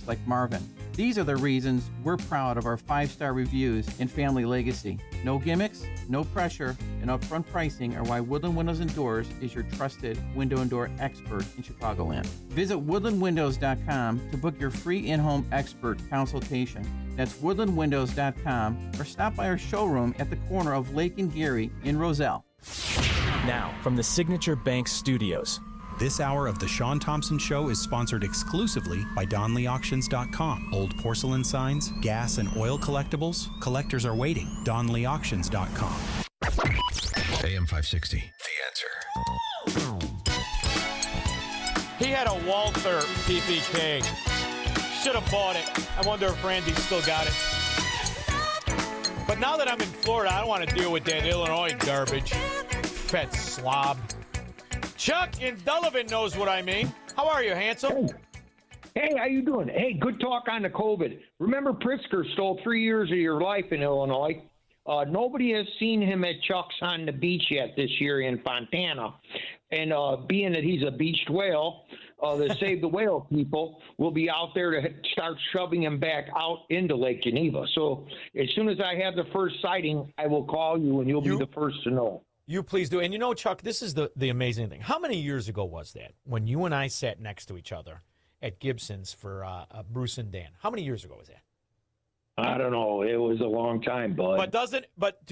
like Marvin. These are the reasons we're proud of our 5-star reviews and family legacy. No gimmicks, no pressure, and upfront pricing are why Woodland Windows and Doors is your trusted window and door expert in Chicagoland. Visit woodlandwindows.com to book your free in-home expert consultation. That's woodlandwindows.com, or stop by our showroom at the corner of Lake and Geary in Roselle. Now, from the Signature Bank Studios. This hour of the Shaun Thompson Show is sponsored exclusively by DonleyAuctions.com. Old porcelain signs, gas and oil collectibles, collectors are waiting. DonleyAuctions.com. AM 560, The Answer. He had a Walther PPK. Should have bought it. I wonder if Randy still got it. But now that I'm in Florida, I don't want to deal with that Illinois garbage. Fat slob. Chuck in Delevan knows what I mean. How are you, handsome? Hey, how you doing? Hey, good talk on the COVID. Remember Pritzker stole 3 years of your life in Illinois. Nobody has seen him at Chuck's on the beach yet this year in Fontana. And being that he's a beached whale, the Save the Whale people will be out there to start shoving him back out into Lake Geneva. So as soon as I have the first sighting, I will call you and you'll be the first to know. You please do. And you know, Chuck, this is the amazing thing. How many years ago was that when you and I sat next to each other at Gibson's for Bruce and Dan? How many years ago was that? I don't know. It was a long time, bud. It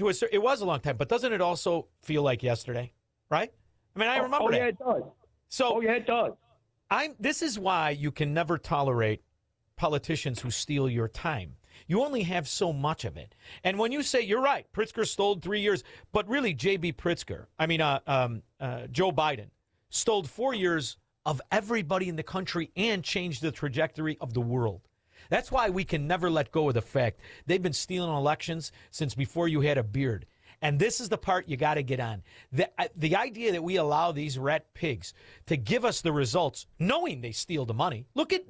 was a long time. But doesn't it also feel like yesterday? Right? I mean, I remember that. Yeah, it does. It does. This is why you can never tolerate politicians who steal your time. You only have so much of it. And when you say, you're right, Pritzker stole 3 years, but really J.B. Pritzker, Joe Biden, stole 4 years of everybody in the country and changed the trajectory of the world. That's why we can never let go of the fact they've been stealing elections since before you had a beard. And this is the part you got to get on. The idea that we allow these rat pigs to give us the results, knowing they steal the money. Look at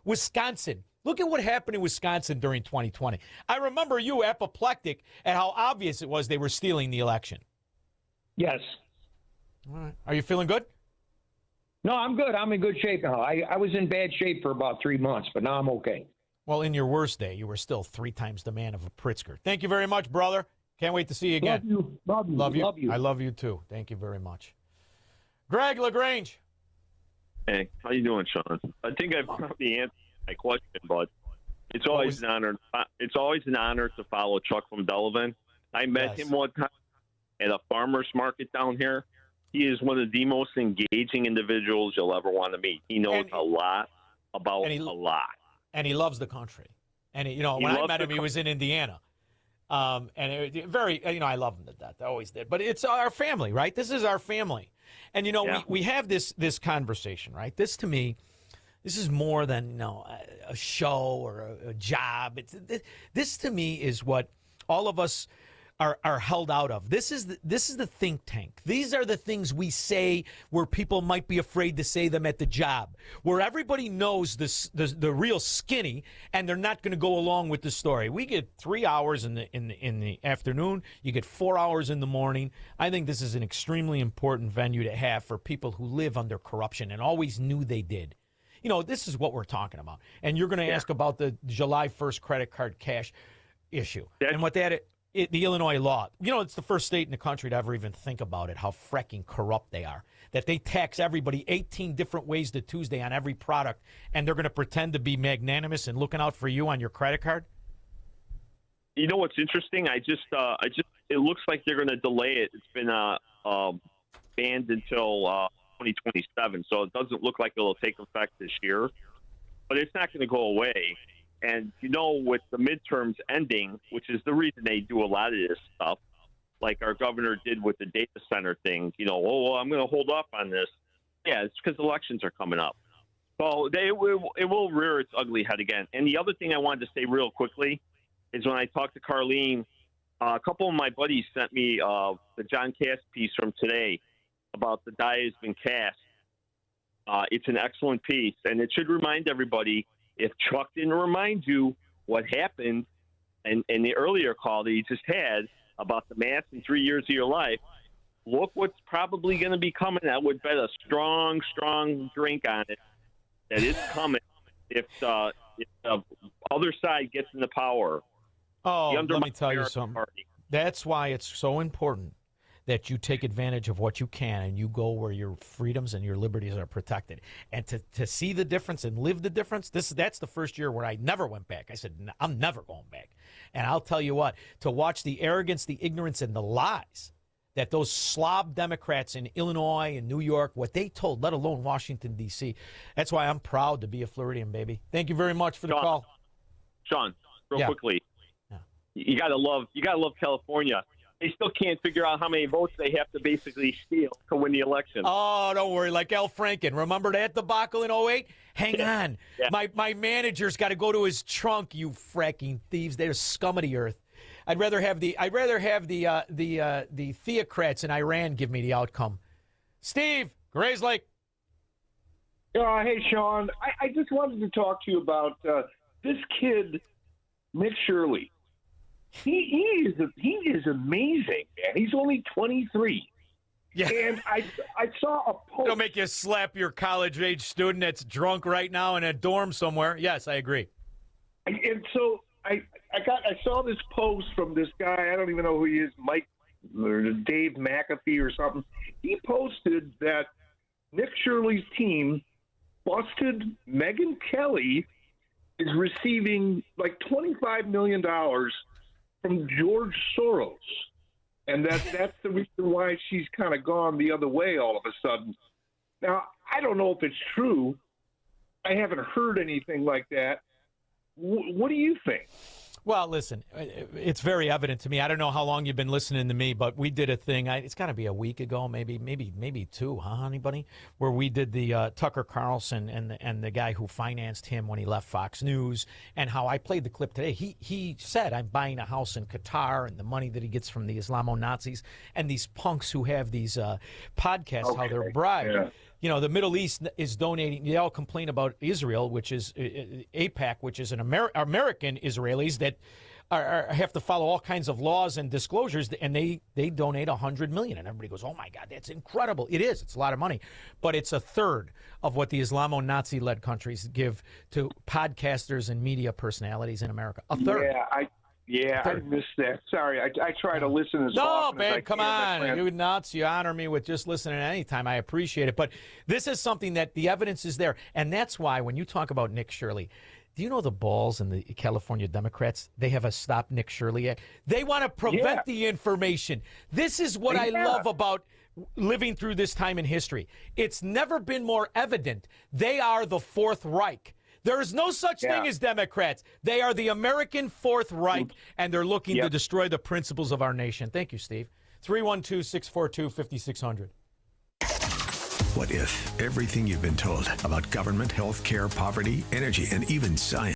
Wisconsin. Look at what happened in Wisconsin during 2020. I remember you apoplectic at how obvious it was they were stealing the election. Yes. All right. Are you feeling good? No, I'm good. I'm in good shape now. I was in bad shape for about 3 months, but now I'm okay. Well, in your worst day, you were still 3 times the man of a Pritzker. Thank you very much, brother. Can't wait to see you again. Love you. Love you. I love you, too. Thank you very much. Greg LaGrange. Hey, how you doing, Shaun? I think I've probably answered my question, but it's always an honor. It's always an honor to follow Chuck from Delevan. I met him one time at a farmer's market down here. He is one of the most engaging individuals you'll ever want to meet. He knows a lot about a lot. And he loves the country. And, when I met him, he was in Indiana. I love him to death. I always did. But it's our family, right? This is our family. And, we have this conversation, right? This, to me, this is more than, a show or a job. This, to me, is what all of us are held out of. This is the think tank. These are the things we say where people might be afraid to say them at the job, where everybody knows the real skinny, and they're not going to go along with the story. We get 3 hours in the afternoon. You get 4 hours in the morning. I think this is an extremely important venue to have for people who live under corruption and always knew they did. This is what we're talking about. And you're going to ask about the July 1st credit card cash issue and what the Illinois law. It's the first state in the country to ever even think about it, how fracking corrupt they are, that they tax everybody 18 different ways to Tuesday on every product, and they're going to pretend to be magnanimous and looking out for you on your credit card. You know what's interesting? It looks like they're going to delay it. It's been banned until 2027, so it doesn't look like it'll take effect this year. But it's not going to go away. And, with the midterms ending, which is the reason they do a lot of this stuff, like our governor did with the data center thing, I'm going to hold off on this. Yeah, it's because elections are coming up. So it will rear its ugly head again. And the other thing I wanted to say real quickly is when I talked to Carlene, a couple of my buddies sent me the John Cass piece from today about the die has been cast. It's an excellent piece, and it should remind everybody, if Chuck didn't remind you what happened in the earlier call that he just had about the math in 3 years of your life, look what's probably going to be coming. I would bet a strong, strong drink on it that it's coming if if the other side gets into power, Oh, the let me tell you American something. Party. That's why it's so important that you take advantage of what you can and you go where your freedoms and your liberties are protected. And to see the difference and live the difference, that's the first year where I never went back. I said, I'm never going back. And I'll tell you what, to watch the arrogance, the ignorance, and the lies that those slob Democrats in Illinois and New York, what they told, let alone Washington, D.C., that's why I'm proud to be a Floridian, baby. Thank you very much for the call. Sean, real Yeah. quickly, Yeah. you gotta love California. They still can't figure out how many votes they have to basically steal to win the election. Oh, don't worry. Like Al Franken. Remember that debacle in 2008? Hang on. Yeah. My manager's got to go to his trunk, you fracking thieves. They're scum of the earth. I'd rather have the theocrats in Iran give me the outcome. Steve, Grays Lake. Hey, Sean. I just wanted to talk to you about this kid, Nick Shirley. He is amazing, man. He's only 23. Yeah. And I saw a post. It'll make you slap your college-age student that's drunk right now in a dorm somewhere. Yes, I agree. And so I saw this post from this guy. I don't even know who he is, Mike or Dave McAfee or something. He posted that Nick Shirley's team busted Megyn Kelly is receiving like $25 million from George Soros. And that's the reason why she's kind of gone the other way all of a sudden. Now, I don't know if it's true. I haven't heard anything like that. What do you think? Well, listen, it's very evident to me. I don't know how long you've been listening to me, but we did a thing. It's got to be a week ago, maybe two, huh, anybody? Where we did the Tucker Carlson and the guy who financed him when he left Fox News, and how I played the clip today. He said, I'm buying a house in Qatar, and the money that he gets from the Islamo-Nazis, and these punks who have these podcasts, how they're bribed. Yeah. You know, the Middle East is donating. They all complain about Israel, which is AIPAC, which is an American Israelis that have to follow all kinds of laws and disclosures, and they donate $100 million, and everybody goes, "Oh my God, that's incredible!" It is. It's a lot of money, but it's a third of what the Islamo-Nazi-led countries give to podcasters and media personalities in America. A third. I missed that. Sorry, I try to listen as often as I babe, come can. on. You nuts. You honor me with just listening at any time. I appreciate it. But this is something that the evidence is there. And that's why when you talk about Nick Shirley, do you know the balls in the California Democrats? They have a Stop Nick Shirley Act. They want to prevent the information. This is what I love about living through this time in history. It's never been more evident. They are the Fourth Reich. There is no such thing as Democrats. They are the American Fourth Reich, and they're looking to destroy the principles of our nation. Thank you, Steve. 312-642-5600. What if everything you've been told about government, health care, poverty, energy, and even science